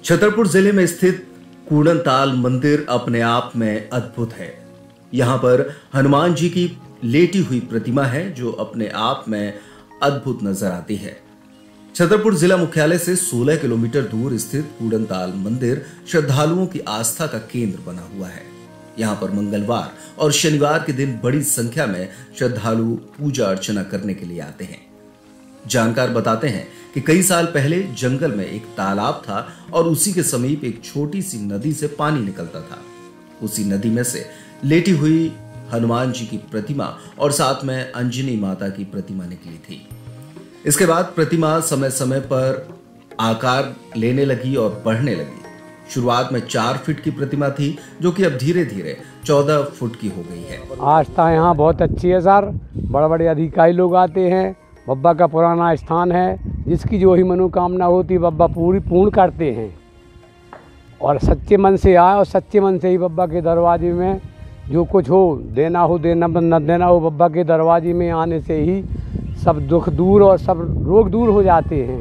छतरपुर जिले में स्थित कूड़नताल मंदिर अपने आप में अद्भुत है। यहाँ पर हनुमान जी की लेटी हुई प्रतिमा है जो अपने आप में अद्भुत नजर आती है। छतरपुर जिला मुख्यालय से 16 किलोमीटर दूर स्थित कूड़नताल मंदिर श्रद्धालुओं की आस्था का केंद्र बना हुआ है। यहाँ पर मंगलवार और शनिवार के दिन बड़ी संख्या में श्रद्धालु पूजा अर्चना करने के लिए आते हैं। जानकार बताते हैं कि कई साल पहले जंगल में एक तालाब था और उसी के समीप एक छोटी सी नदी से पानी निकलता था। उसी नदी में से लेटी हुई हनुमान जी की प्रतिमा और साथ में अंजनी माता की प्रतिमा निकली थी। इसके बाद प्रतिमा समय समय पर आकार लेने लगी और बढ़ने लगी। शुरुआत में 4 फीट की प्रतिमा थी जो कि अब धीरे धीरे 14 फुट की हो गई है। आस्था यहाँ बहुत अच्छी है सर। बड़े बड़े अधिकारी लोग आते हैं। बब्बा का पुराना स्थान है। जिसकी जो ही मनोकामना होती है बब्बा पूर्ण करते हैं। और सच्चे मन से आए और सच्चे मन से ही बब्बा के दरवाजे में जो कुछ हो, देना हो देना, न देना हो, बब्बा के दरवाजे में आने से ही सब दुख दूर और सब रोग दूर हो जाते हैं।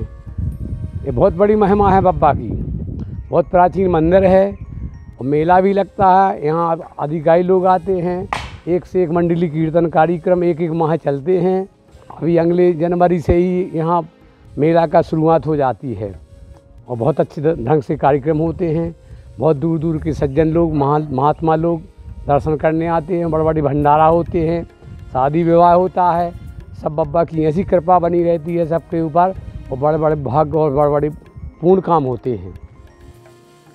ये बहुत बड़ी महिमा है बब्बा की। बहुत प्राचीन मंदिर है और मेला भी लगता है। यहाँ अधिकारी लोग आते हैं। एक से एक मंडली कीर्तन कार्यक्रम एक माह चलते हैं। अभी अगले जनवरी से ही यहाँ मेला का शुरुआत हो जाती है और बहुत अच्छे ढंग से कार्यक्रम होते हैं। बहुत दूर दूर के सज्जन लोग, महात्मा लोग दर्शन करने आते हैं। बड़े बड़े भंडारा होते हैं, शादी विवाह होता है। सब बब्बा की ऐसी कृपा बनी रहती है सबके ऊपर और बड़े बड़े भाग्य और बड़े बड़े पूर्ण काम होते हैं।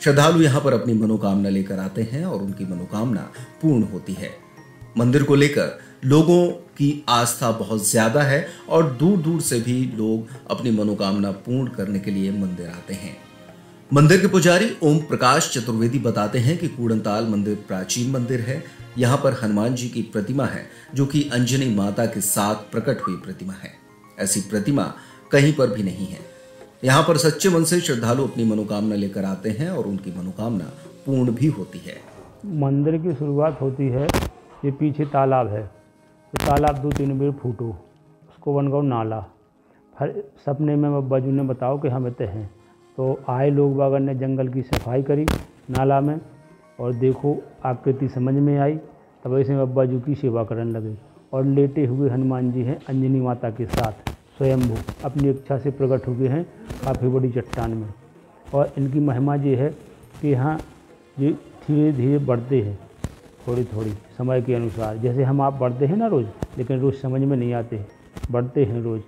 श्रद्धालु यहाँ पर अपनी मनोकामना लेकर आते हैं और उनकी मनोकामना पूर्ण होती है। मंदिर को लेकर लोगों की आस्था बहुत ज्यादा है और दूर दूर से भी लोग अपनी मनोकामना पूर्ण करने के लिए मंदिर आते हैं। मंदिर के पुजारी ओम प्रकाश चतुर्वेदी बताते हैं कि कूड़नताल मंदिर प्राचीन मंदिर है। यहाँ पर हनुमान जी की प्रतिमा है जो कि अंजनी माता के साथ प्रकट हुई प्रतिमा है। ऐसी प्रतिमा कहीं पर भी नहीं है। यहाँ पर सच्चे मन से श्रद्धालु अपनी मनोकामना लेकर आते हैं और उनकी मनोकामना पूर्ण भी होती है। मंदिर की शुरुआत होती है, ये पीछे तालाब है, तो तालाब 2-3 बेर फूटो, उसको बन गो नाला। फिर सपने में बब्बा जी ने बताओ कि हम इतने हैं, तो आए लोग बागन ने जंगल की सफाई करी नाला में और देखो आकृति समझ में आई। तब ऐसे बब्बा जी की सेवा करने लगे और लेटे हुए हनुमान जी हैं अंजनी माता के साथ स्वयंभू अपनी इच्छा से प्रकट हुए हैं काफ़ी बड़ी चट्टान में। और इनकी महिमा ये है कि यहाँ ये धीरे धीरे बढ़ते हैं, थोड़ी थोड़ी समय के अनुसार। जैसे हम आप बढ़ते हैं ना रोज़, लेकिन रोज़ समझ में नहीं आते, बढ़ते हैं रोज़।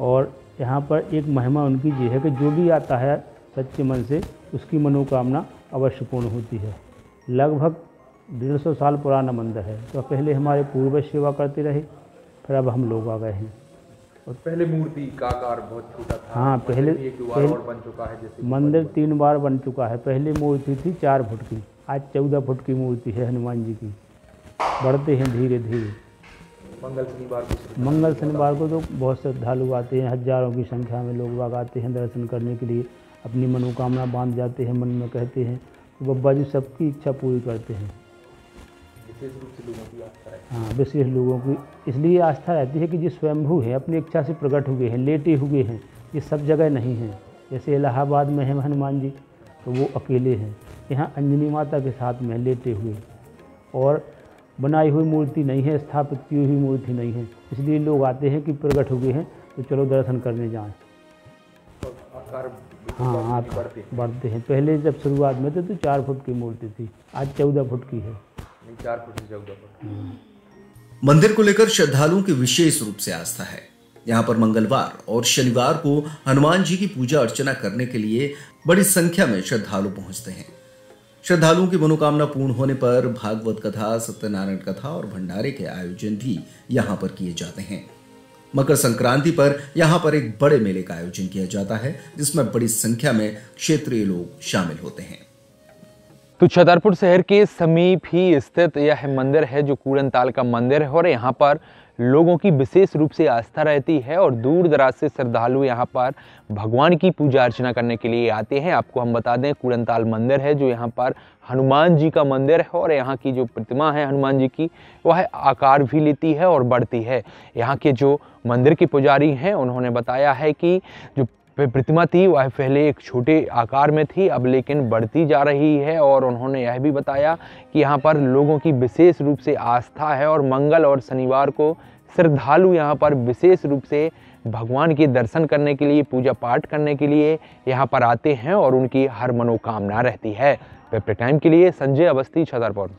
और यहाँ पर एक महिमा उनकी ये है कि जो भी आता है सच्चे मन से उसकी मनोकामना अवश्य पूर्ण होती है। लगभग 150 साल पुराना मंदिर है। तो पहले हमारे पूर्वज सेवा करते रहे, फिर अब हम लोग आ गए हैं। और पहले मूर्ति का आकार बहुत छोटा था। हाँ, पहले और बन चुका है। जैसे मंदिर 3 बार बन चुका है। पहले मूर्ति थी 4 फुट की, आज 14 फुट की मूर्ति है हनुमान जी की। बढ़ते हैं धीरे धीरे। मंगल शनिवार को तो बहुत श्रद्धालु आते हैं, हजारों की संख्या में लोग बाग आते हैं दर्शन करने के लिए। अपनी मनोकामना बांध जाते हैं, मन में कहते हैं, तो बब्बा जी सबकी इच्छा पूरी करते हैं। विशेष रूप से लोगों की आस्था है। हाँ, विशेष लोगों की इसलिए आस्था रहती है कि जो स्वयंभू है, अपनी इच्छा से प्रकट हुए हैं, लेटे हुए हैं। ये सब जगह नहीं है। जैसे इलाहाबाद में है हनुमान जी, तो वो अकेले हैं। यहाँ अंजनी माता के साथ में लेटे हुए और बनाई हुई मूर्ति नहीं है, स्थापित की हुई मूर्ति नहीं है। इसलिए लोग आते हैं कि प्रकट हुए हैं तो चलो दर्शन करने जाएं। तो आकार हाँ, आप बढ़ते हैं। पहले जब शुरुआत में थे तो 4 फुट की मूर्ति थी, आज 14 फुट की है। 4 फुट से 14 फुट। मंदिर को लेकर श्रद्धालुओं की विशेष रूप से आस्था है। यहाँ पर मंगलवार और शनिवार को हनुमान जी की पूजा अर्चना करने के लिए बड़ी संख्या में श्रद्धालु पहुंचते हैं। श्रद्धालुओं की मनोकामना पूर्ण होने पर भागवत कथा, सत्यनारायण कथा और भंडारे के आयोजन भी यहाँ पर किए जाते हैं। मकर संक्रांति पर यहाँ पर एक बड़े मेले का आयोजन किया जाता है जिसमें बड़ी संख्या में क्षेत्रीय लोग शामिल होते हैं। तो छतरपुर शहर के समीप ही स्थित यह मंदिर है जो कूड़नताल का मंदिर है और यहाँ पर लोगों की विशेष रूप से आस्था रहती है और दूर दराज से श्रद्धालु यहाँ पर भगवान की पूजा अर्चना करने के लिए आते हैं। आपको हम बता दें कूड़नताल मंदिर है जो यहाँ पर हनुमान जी का मंदिर है और यहाँ की जो प्रतिमा है हनुमान जी की वह आकार भी लेती है और बढ़ती है। यहाँ के जो मंदिर के पुजारी हैं उन्होंने बताया है कि जो वह प्रतिमा थी वह पहले एक छोटे आकार में थी, अब लेकिन बढ़ती जा रही है। और उन्होंने यह भी बताया कि यहाँ पर लोगों की विशेष रूप से आस्था है और मंगल और शनिवार को श्रद्धालु यहाँ पर विशेष रूप से भगवान के दर्शन करने के लिए, पूजा पाठ करने के लिए यहाँ पर आते हैं और उनकी हर मनोकामना रहती है। वेब टाइम के लिए संजय अवस्थी, छतरपुर।